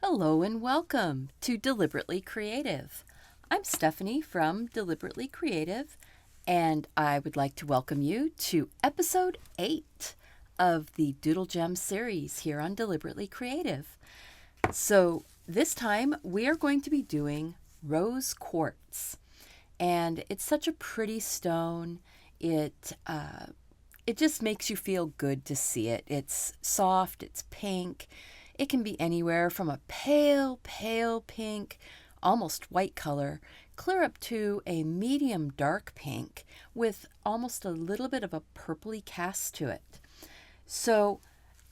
Hello and welcome to Deliberately Creative. I'm Stephanie from Deliberately Creative, and I would like to welcome you to episode 8 of the Doodle Gems Series here on Deliberately Creative. So this time we are going to be doing Rose Quartz, and it's such a pretty stone. It just makes you feel good to see it. It's soft, it's pink. It can be anywhere from a pale, pale pink, almost white color, clear up to a medium dark pink with almost a little bit of a purpley cast to it. So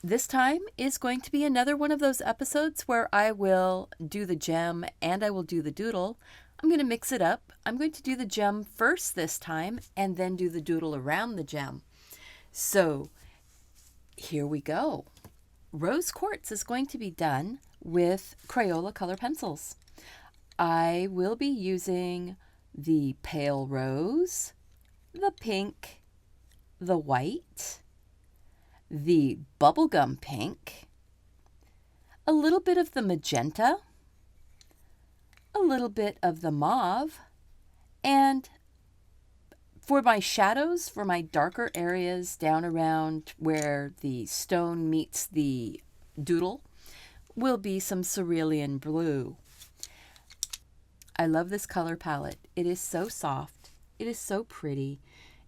this time is going to be another one of those episodes where I will do the gem and I will do the doodle. I'm going to mix it up. I'm going to do the gem first this time and then do the doodle around the gem. So here we go. Rose Quartz is going to be done with Crayola color pencils. I will be using the pale rose, the pink, the white, the bubblegum pink, a little bit of the magenta, a little bit of the mauve, and for my shadows, for my darker areas down around where the stone meets the doodle, will be some cerulean blue. I love this color palette. It is so soft. It is so pretty.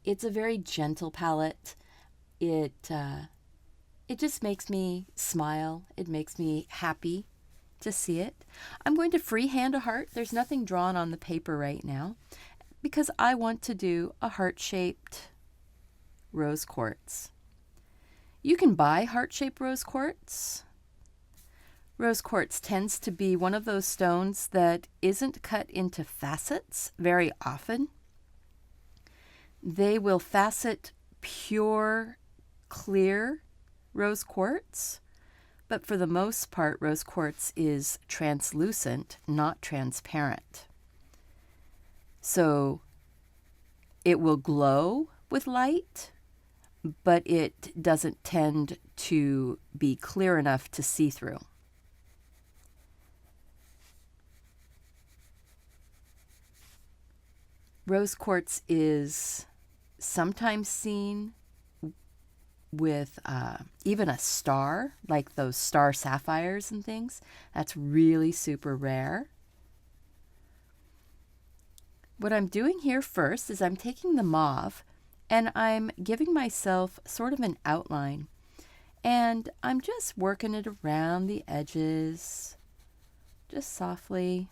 It's a very gentle palette. It just makes me smile. It makes me happy to see it. I'm going to freehand a heart. There's nothing drawn on the paper right now, because I want to do a heart-shaped rose quartz. You can buy heart-shaped rose quartz. Rose quartz tends to be one of those stones that isn't cut into facets very often. They will facet pure, clear rose quartz, but for the most part, rose quartz is translucent, not transparent. So it will glow with light, but it doesn't tend to be clear enough to see through. Rose quartz is sometimes seen with even a star, like those star sapphires and things. That's really super rare. What I'm doing here first is I'm taking the mauve and I'm giving myself sort of an outline. And I'm just working it around the edges, just softly.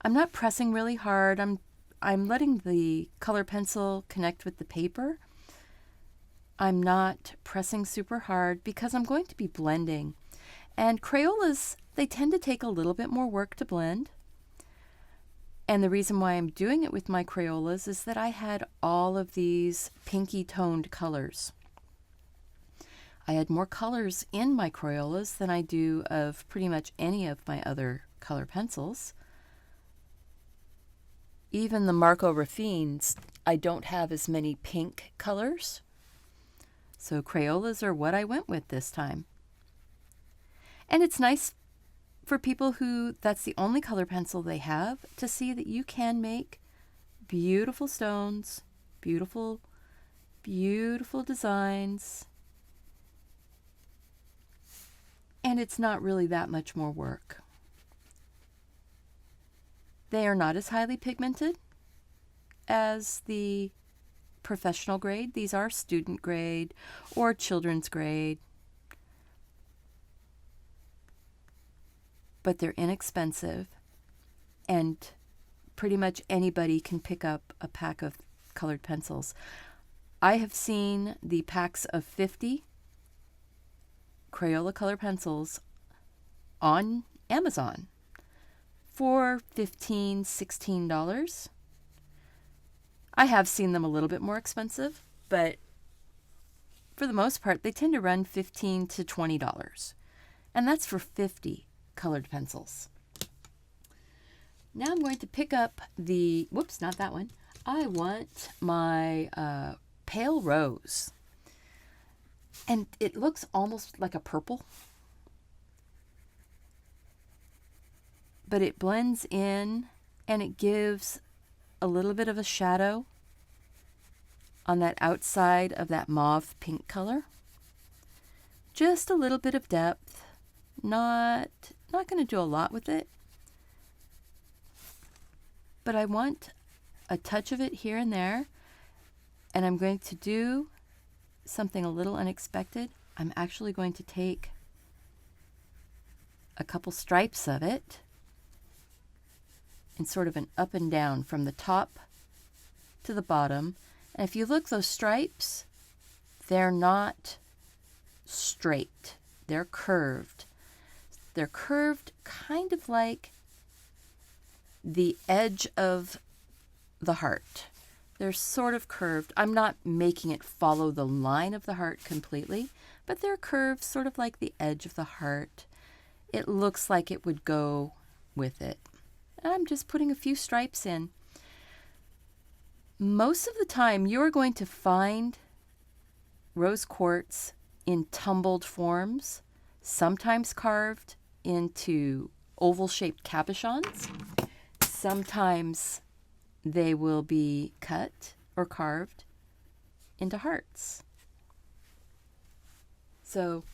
I'm not pressing really hard. I'm letting the color pencil connect with the paper. I'm not pressing super hard because I'm going to be blending. And Crayolas, they tend to take a little bit more work to blend. And the reason why I'm doing it with my Crayolas is that I had all of these pinky toned colors. I had more colors in my Crayolas than I do of pretty much any of my other color pencils. Even the Marco Raffines, I don't have as many pink colors. So Crayolas are what I went with this time. And it's nice for people who that's the only color pencil they have to see that you can make beautiful stones, beautiful, beautiful designs. And it's not really that much more work. They are not as highly pigmented as the professional grade. These are student grade or children's grade. But they're inexpensive, and pretty much anybody can pick up a pack of colored pencils. I have seen the packs of 50 Crayola color pencils on Amazon for $15, $16. I have seen them a little bit more expensive, but for the most part, they tend to run $15 to $20. And that's for 50 colored pencils. Now I'm going to pick up the, whoops, not that one. I want my pale rose. And it looks almost like a purple. but it blends in and it gives a little bit of a shadow on that outside of that mauve pink color. Just a little bit of depth. Not going to do a lot with it, but I want a touch of it here and there, and I'm going to do something a little unexpected. I'm actually going to take a couple stripes of it in sort of an up and down from the top to the bottom. And if you look, those stripes, they're not straight. They're curved. They're curved kind of like the edge of the heart. They're sort of curved. I'm not making it follow the line of the heart completely, but they're curved sort of like the edge of the heart. It looks like it would go with it. And I'm just putting a few stripes in. Most of the time, you're going to find rose quartz in tumbled forms, sometimes carved into oval-shaped cabochons. Sometimes they will be cut or carved into hearts. So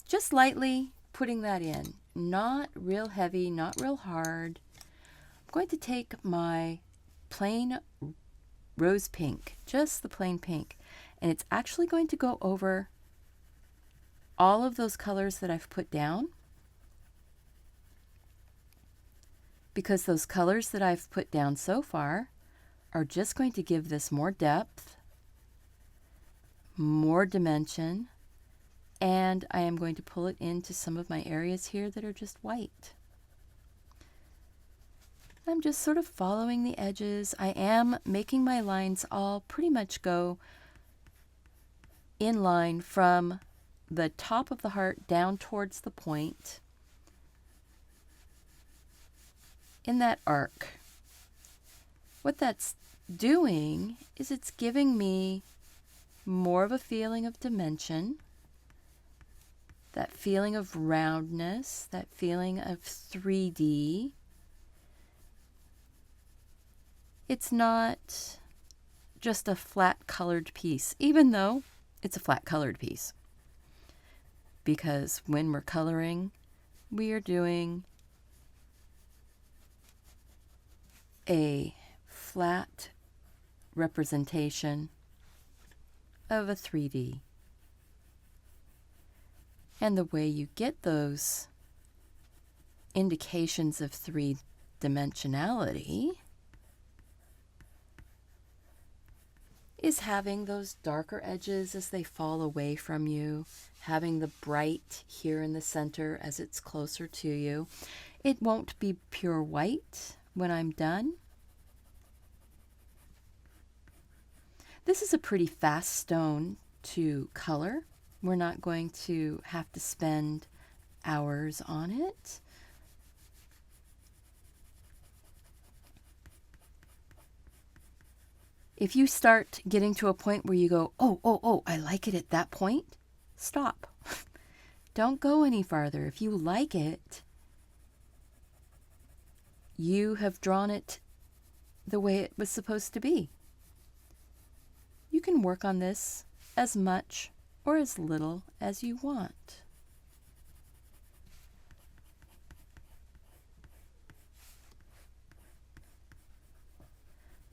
just lightly putting that in, not real heavy, not real hard. I'm going to take my plain rose pink, just the plain pink, and it's actually going to go over all of those colors that I've put down, because those colors that I've put down so far are just going to give this more depth, more dimension, and I am going to pull it into some of my areas here that are just white. I'm just sort of following the edges. I am making my lines all pretty much go in line from the top of the heart down towards the point in that arc. What that's doing is it's giving me more of a feeling of dimension, that feeling of roundness, that feeling of 3D. It's not just a flat colored piece, even though it's a flat colored piece. Because when we're coloring, we are doing a flat representation of a 3D. And the way you get those indications of three-dimensionality is having those darker edges as they fall away from you, having the bright here in the center as it's closer to you. It won't be pure white when I'm done. This is a pretty fast stone to color. We're not going to have to spend hours on it. If you start getting to a point where you go, oh, I like it at that point, stop. Don't go any farther. If you like it, you have drawn it the way it was supposed to be. You can work on this as much or as little as you want.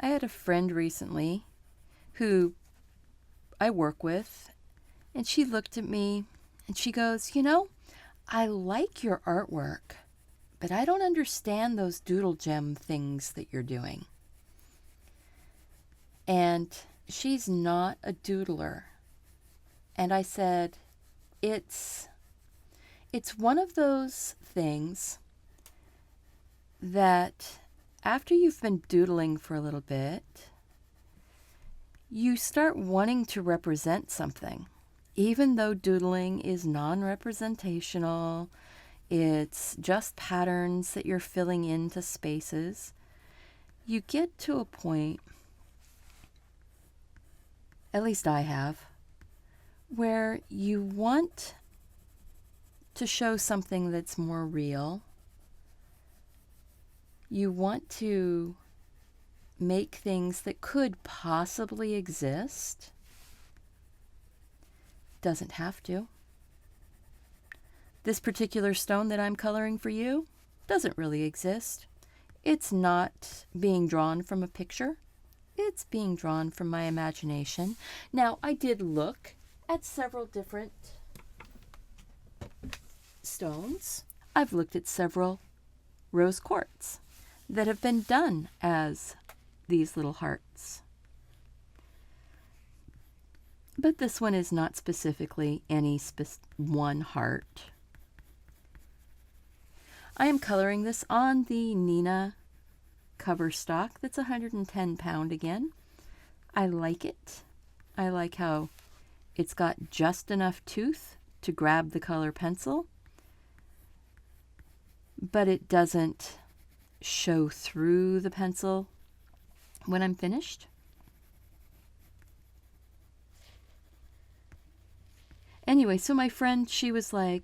I had a friend recently who I work with, and she looked at me and she goes, I like your artwork, but I don't understand those doodle gem things that you're doing. And she's not a doodler. And I said, it's one of those things that after you've been doodling for a little bit, you start wanting to represent something. Even though doodling is non-representational, it's just patterns that you're filling into spaces, you get to a point, at least I have, where you want to show something that's more real, You want to make things that could possibly exist. Doesn't have to. This particular stone that I'm coloring for you doesn't really exist. It's not being drawn from a picture. It's being drawn from my imagination. Now, I did look at several different stones. I've looked at several rose quartz that have been done as these little hearts. But this one is not specifically any one heart. I am coloring this on the Nina cover stock. That's 110 pound again. I like it. I like how it's got just enough tooth to grab the color pencil, but it doesn't show through the pencil when I'm finished. Anyway, so my friend, she was like,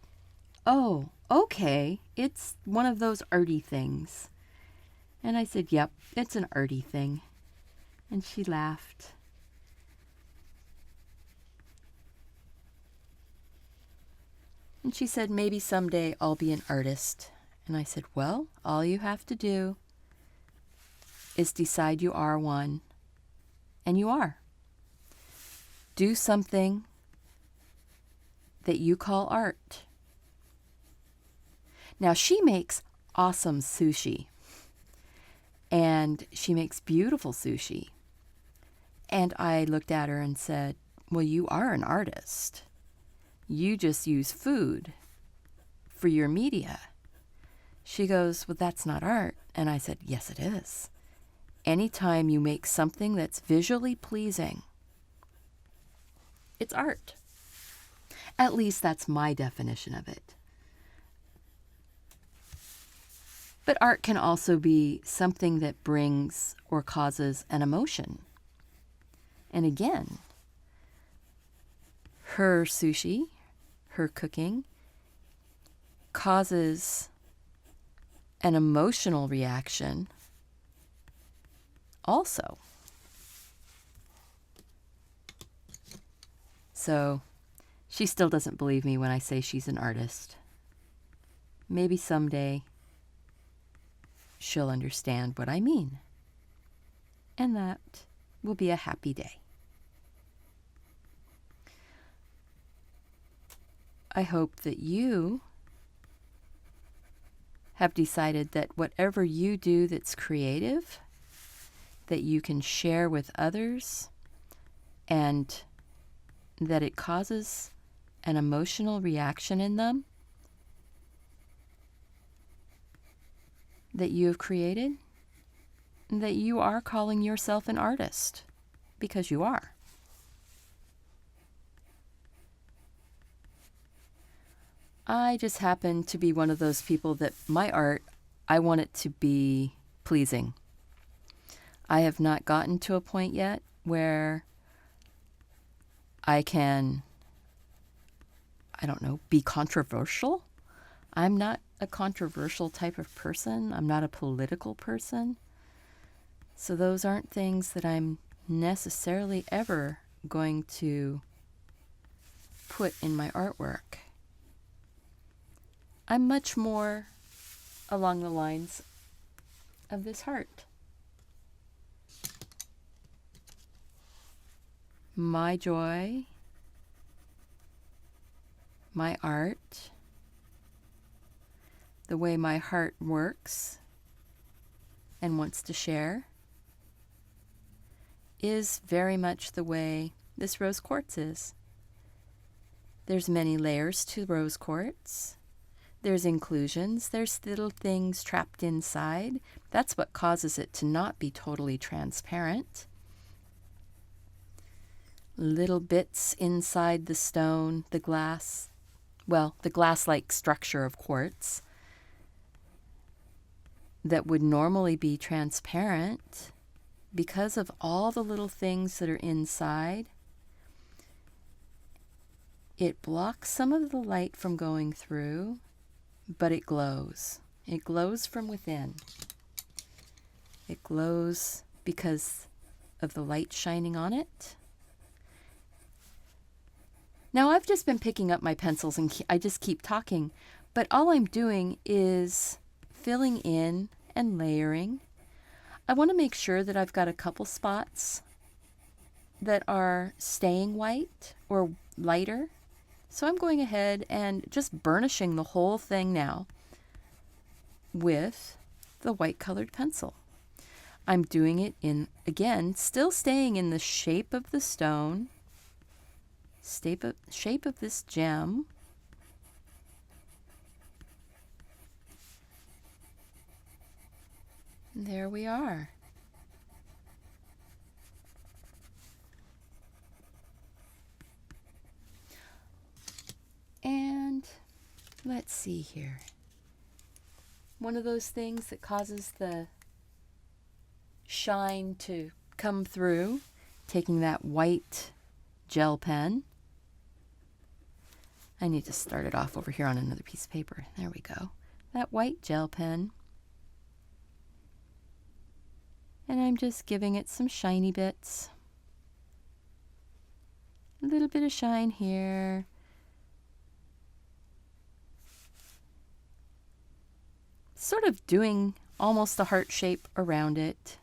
oh, okay, it's one of those arty things. And I said, yep, it's an arty thing. And she laughed. And she said, maybe someday I'll be an artist. And I said, well, all you have to do is decide you are one. And you are. Do something that you call art. Now, she makes awesome sushi. And she makes beautiful sushi. And I looked at her and said, well, you are an artist. You just use food for your media. She goes, well, that's not art. And I said, yes, it is. Anytime you make something that's visually pleasing, it's art. At least that's my definition of it. But art can also be something that brings or causes an emotion. And again, her sushi, her cooking, causes an emotional reaction also. So she still doesn't believe me when I say she's an artist. Maybe someday she'll understand what I mean. And that will be a happy day. I hope that you have decided that whatever you do that's creative, that you can share with others, and that it causes an emotional reaction in them that you have created, and that you are calling yourself an artist, because you are. I just happen to be one of those people that my art, I want it to be pleasing. I have not gotten to a point yet where I can, I don't know, be controversial. I'm not a controversial type of person. I'm not a political person. So those aren't things that I'm necessarily ever going to put in my artwork. I'm much more along the lines of this heart. My joy, my art, the way my heart works and wants to share is very much the way this rose quartz is. There's many layers to rose quartz. There's inclusions, there's little things trapped inside. That's what causes it to not be totally transparent. Little bits inside the stone, the glass, well, the glass-like structure of quartz that would normally be transparent because of all the little things that are inside. It blocks some of the light from going through, but it glows. It glows from within. It glows because of the light shining on it. Now I've just been picking up my pencils and I just keep talking, but all I'm doing is filling in and layering. I want to make sure that I've got a couple spots that are staying white or lighter. So I'm going ahead and just burnishing the whole thing now with the white colored pencil. I'm doing it in, again, still staying in the shape of the stone, shape of this gem. And there we are. And let's see here. One of those things that causes the shine to come through, taking that white gel pen. I need to start it off over here on another piece of paper. There we go. That white gel pen. And I'm just giving it some shiny bits. A little bit of shine here. Sort of doing almost a heart shape around it.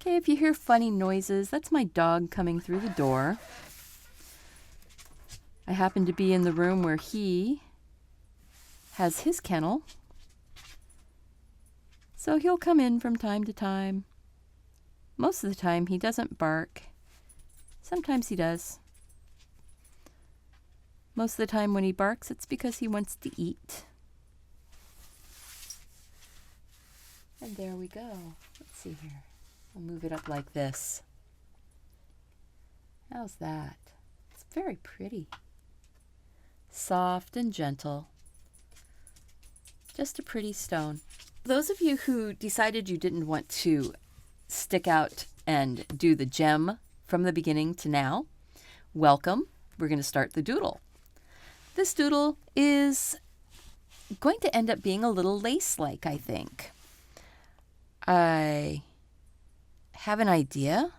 Okay, if you hear funny noises, that's my dog coming through the door. I happen to be in the room where he has his kennel. So he'll come in from time to time. Most of the time he doesn't bark. Sometimes he does. Most of the time when he barks, it's because he wants to eat. And there we go. Let's see here. I'll move it up like this. How's that? It's very pretty. Soft and gentle. Just a pretty stone. Those of you who decided you didn't want to stick out and do the gem from the beginning to now, welcome. We're going to start the doodle. This doodle is going to end up being a little lace-like, I think. I have an idea,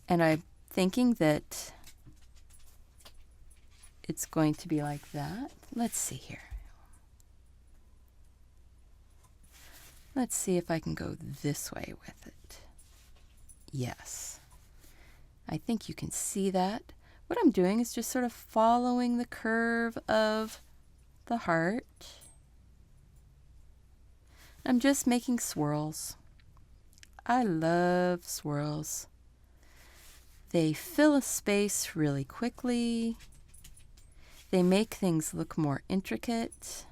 and I'm thinking that it's going to be like that. Let's see here. Let's see if I can go this way with it. Yes. I think you can see that. What I'm doing is just sort of following the curve of the heart. I'm just making swirls. I love swirls. They fill a space really quickly. They make things look more intricate.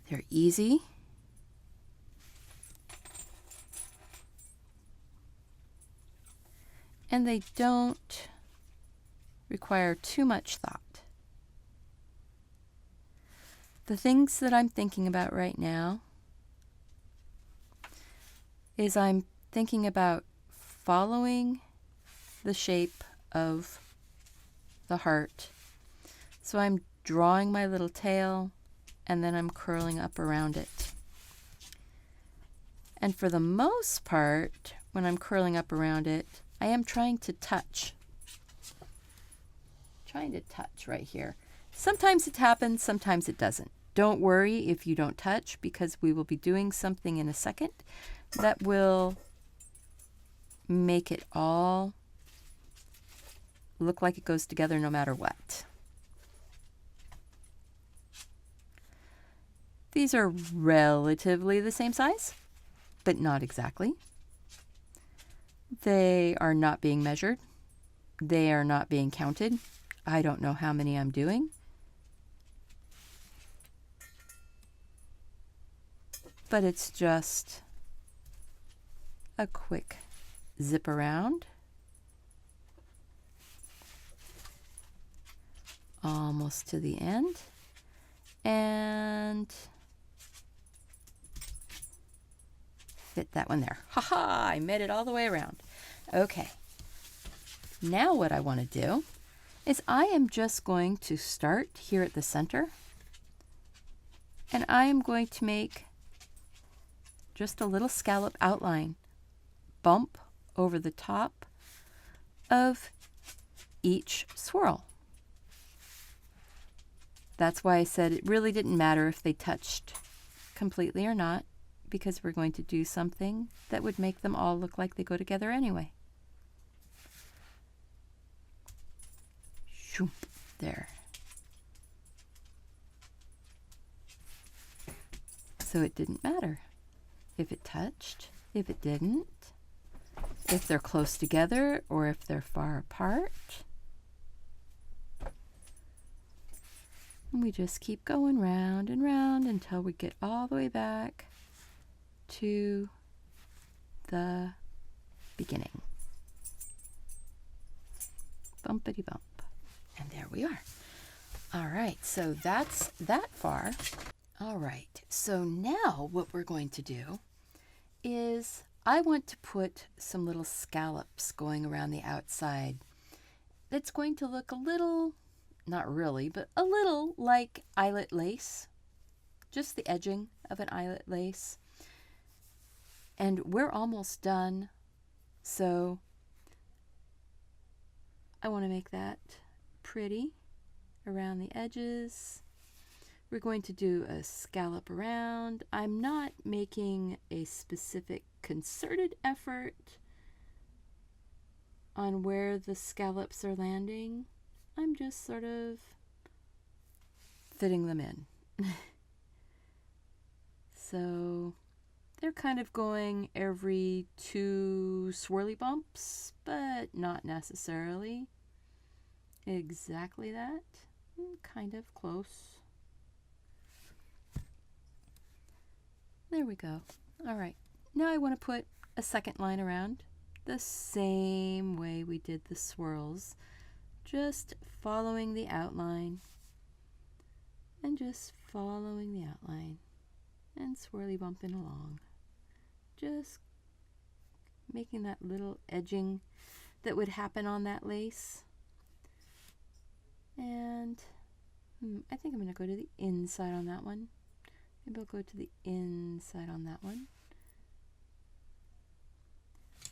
They're easy. And they don't require too much thought. The things that I'm thinking about right now is I'm thinking about following the shape of the heart. So I'm drawing my little tail and then I'm curling up around it. And for the most part, when I'm curling up around it, I am trying to touch. Trying to touch right here. Sometimes it happens, sometimes it doesn't. Don't worry if you don't touch, because we will be doing something in a second that will make it all look like it goes together no matter what. These are relatively the same size, but not exactly. They are not being measured. They are not being counted. I don't know how many I'm doing. But it's just a quick zip around. Almost to the end. And fit that one there. Ha ha! I made it all the way around. Okay. Now what I want to do is I am just going to start here at the center, and I am going to make just a little scallop outline bump over the top of each swirl. That's why I said it really didn't matter if they touched completely or not, because we're going to do something that would make them all look like they go together anyway. Shoop, there. So it didn't matter if it touched, if it didn't, if they're close together or if they're far apart. And we just keep going round and round until we get all the way back to the beginning. Bumpity bump. And there we are. All right, so that's that far. All right, so now what we're going to do is I want to put some little scallops going around the outside. That's going to look a little, not really, but a little like eyelet lace. Just the edging of an eyelet lace. And we're almost done, so I want to make that pretty around the edges. We're going to do a scallop around. I'm not making a specific concerted effort on where the scallops are landing. I'm just sort of fitting them in. So they're kind of going every 2 swirly bumps, but not necessarily exactly that. Kind of close. There we go. All right. Now I want to put a second line around the same way we did the swirls. Just following the outline and just following the outline and swirly bumping along. Just making that little edging that would happen on that lace. And I think I'm going to go to the inside on that one. Maybe I'll go to the inside on that one.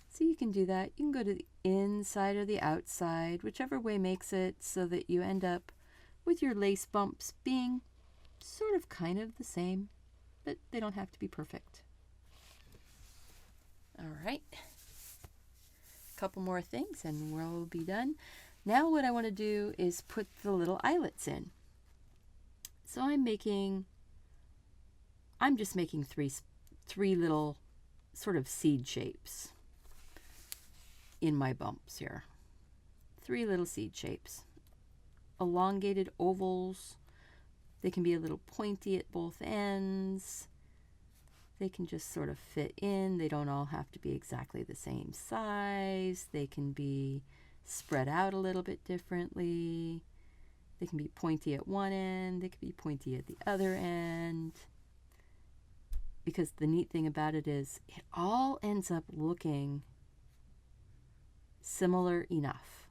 So you can do that. You can go to the inside or the outside, whichever way makes it so that you end up with your lace bumps being sort of kind of the same, but they don't have to be perfect. All right. A couple more things and we'll be done. Now what I want to do is put the little eyelets in. So I'm just making three little sort of seed shapes in my bumps here. 3 little seed shapes. Elongated ovals. They can be a little pointy at both ends. They can just sort of fit in. They don't all have to be exactly the same size. They can be spread out a little bit differently. They can be pointy at one end. They can be pointy at the other end. Because the neat thing about it is it all ends up looking similar enough.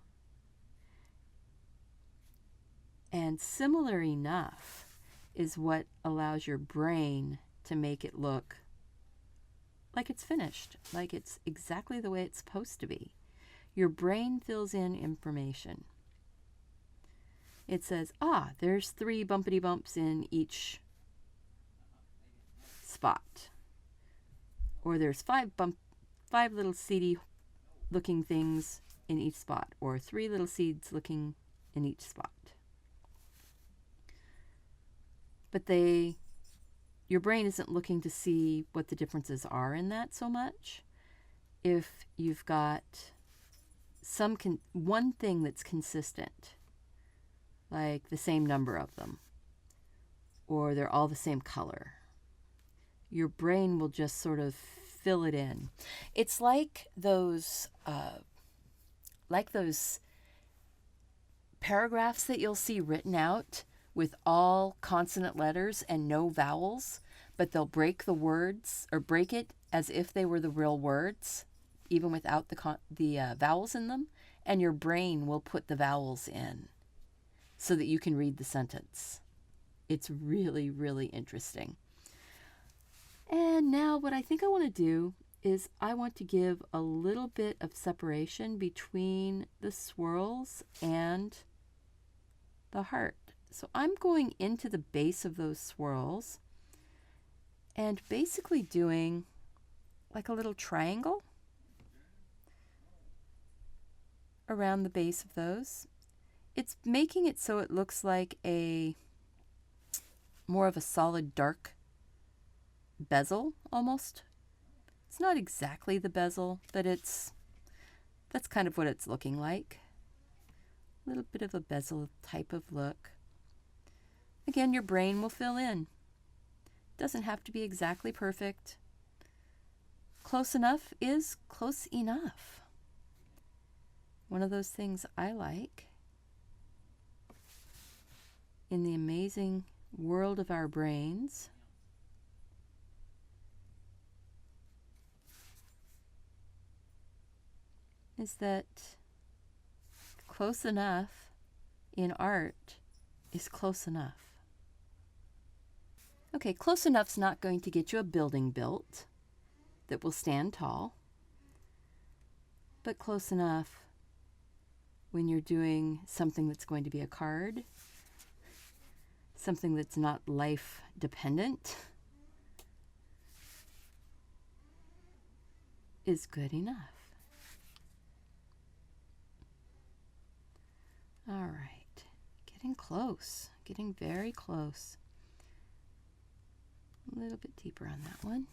And similar enough is what allows your brain to make it look like it's finished, like it's exactly the way it's supposed to be. Your brain fills in information. It says, there's 3 bumpity bumps in each spot. Or there's 5 little seedy looking things in each spot. Or 3 little seeds looking in each spot. But your brain isn't looking to see what the differences are in that so much. If you've got one thing that's consistent, like the same number of them, or they're all the same color, your brain will just sort of fill it in. It's like those paragraphs that you'll see written out with all consonant letters and no vowels, but they'll break the words or break it as if they were the real words, even without the vowels in them, and your brain will put the vowels in so that you can read the sentence. It's really, really interesting. And now what I think I want to do is I want to give a little bit of separation between the swirls and the heart. So I'm going into the base of those swirls and basically doing like a little triangle around the base of those. It's making it so it looks like a more of a solid dark bezel almost. It's not exactly the bezel, but that's kind of what it's looking like. A little bit of a bezel type of look. Again, your brain will fill in. Doesn't have to be exactly perfect. Close enough is close enough. One of those things I like in the amazing world of our brains is that close enough in art is close enough. Okay, close enough's not going to get you a building built that will stand tall, but close enough when you're doing something that's going to be a card, something that's not life dependent, is good enough. All right, getting close, getting very close. A little bit deeper on that one.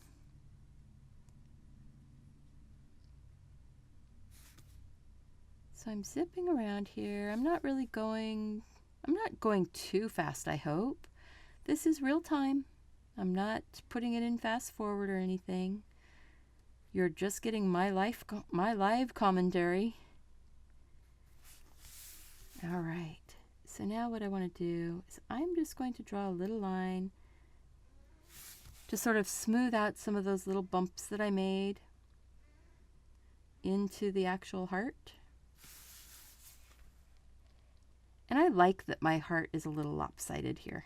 So I'm zipping around here. I'm not going too fast, I hope. This is real time. I'm not putting it in fast forward or anything. You're just getting my live commentary. All right. So now what I want to do is I'm just going to draw a little line to sort of smooth out some of those little bumps that I made into the actual heart. And I like that my heart is a little lopsided here.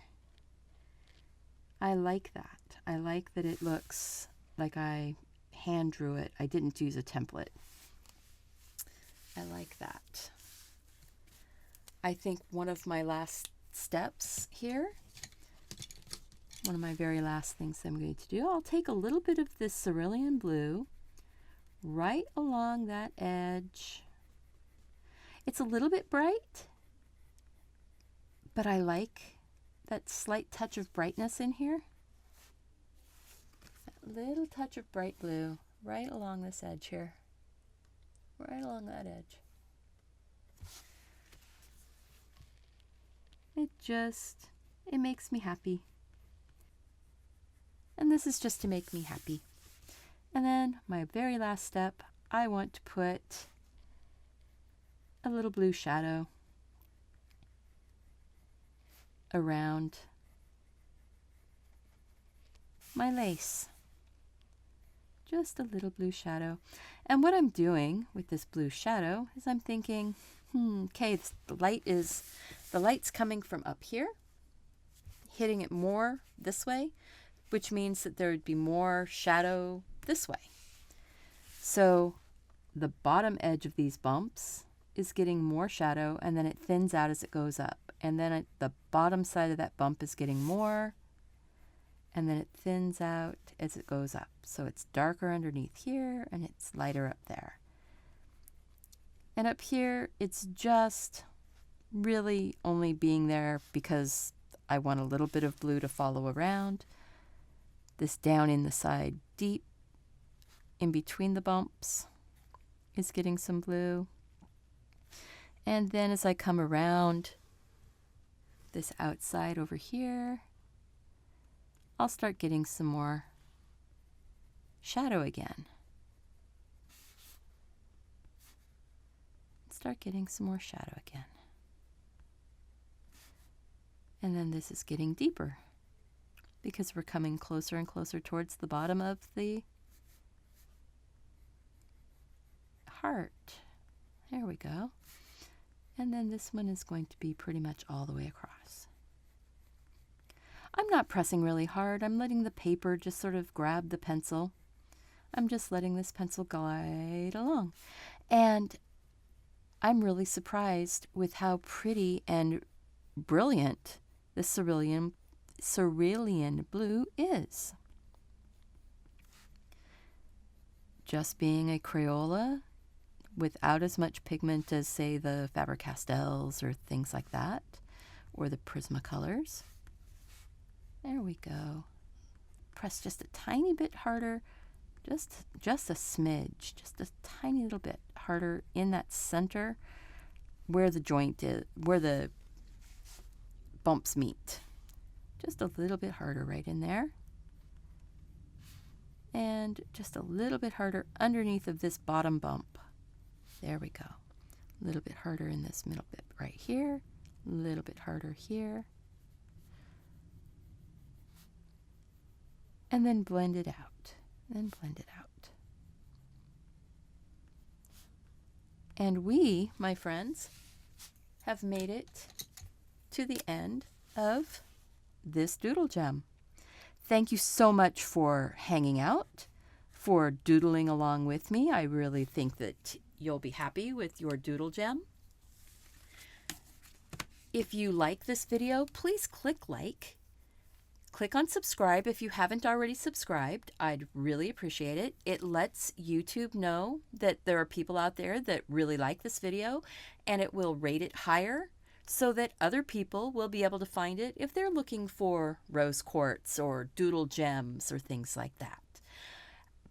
I like that. I like that it looks like I hand drew it. I didn't use a template. I like that. I think one of my last steps here, one of my very last things I'm going to do, I'll take a little bit of this cerulean blue right along that edge. It's a little bit bright, but I like that slight touch of brightness in here. That little touch of bright blue right along this edge here. Right along that edge. It makes me happy. And this is just to make me happy. And then my very last step, I want to put a little blue shadow around my lace. Just a little blue shadow. And what I'm doing with this blue shadow is I'm thinking, okay, the light's coming from up here, hitting it more this way, which means that there would be more shadow this way. So the bottom edge of these bumps is getting more shadow, and then it thins out as it goes up. And then the bottom side of that bump is getting more, and then it thins out as it goes up. So it's darker underneath here, and it's lighter up there. And up here, it's just really only being there because I want a little bit of blue to follow around. This down in the side deep in between the bumps is getting some blue. And then as I come around this outside over here, I'll start getting some more shadow again. Start getting some more shadow again. And then this is getting deeper because we're coming closer and closer towards the bottom of the heart. There we go. And then this one is going to be pretty much all the way across. I'm not pressing really hard. I'm letting the paper just sort of grab the pencil. I'm just letting this pencil glide along. And I'm really surprised with how pretty and brilliant the cerulean blue is. Just being a Crayola without as much pigment as, say, the Faber-Castells or things like that, or the Prismacolors. There we go. Press just a tiny bit harder, just a smidge, just a tiny little bit harder in that center where the joint is, where the bumps meet. Just a little bit harder right in there. And just a little bit harder underneath of this bottom bump. There we go. A little bit harder in this middle bit right here. A little bit harder here. And then blend it out. Then blend it out. And we, my friends, have made it to the end of this doodle gem. Thank you so much for hanging out, for doodling along with me. I really think that you'll be happy with your doodle gem. If you like this video, please click like. Click on subscribe if you haven't already subscribed. I'd really appreciate it. It lets YouTube know that there are people out there that really like this video, and it will rate it higher so that other people will be able to find it if they're looking for rose quartz or doodle gems or things like that.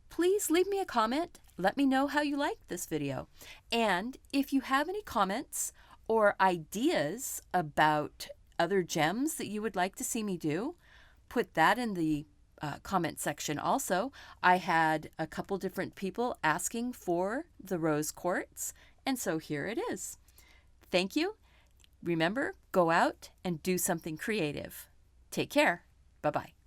Please leave me a comment. Let me know how you liked this video. And if you have any comments or ideas about other gems that you would like to see me do, put that in the comment section also. I had a couple different people asking for the rose quartz, and so here it is. Thank you. Remember, go out and do something creative. Take care. Bye-bye.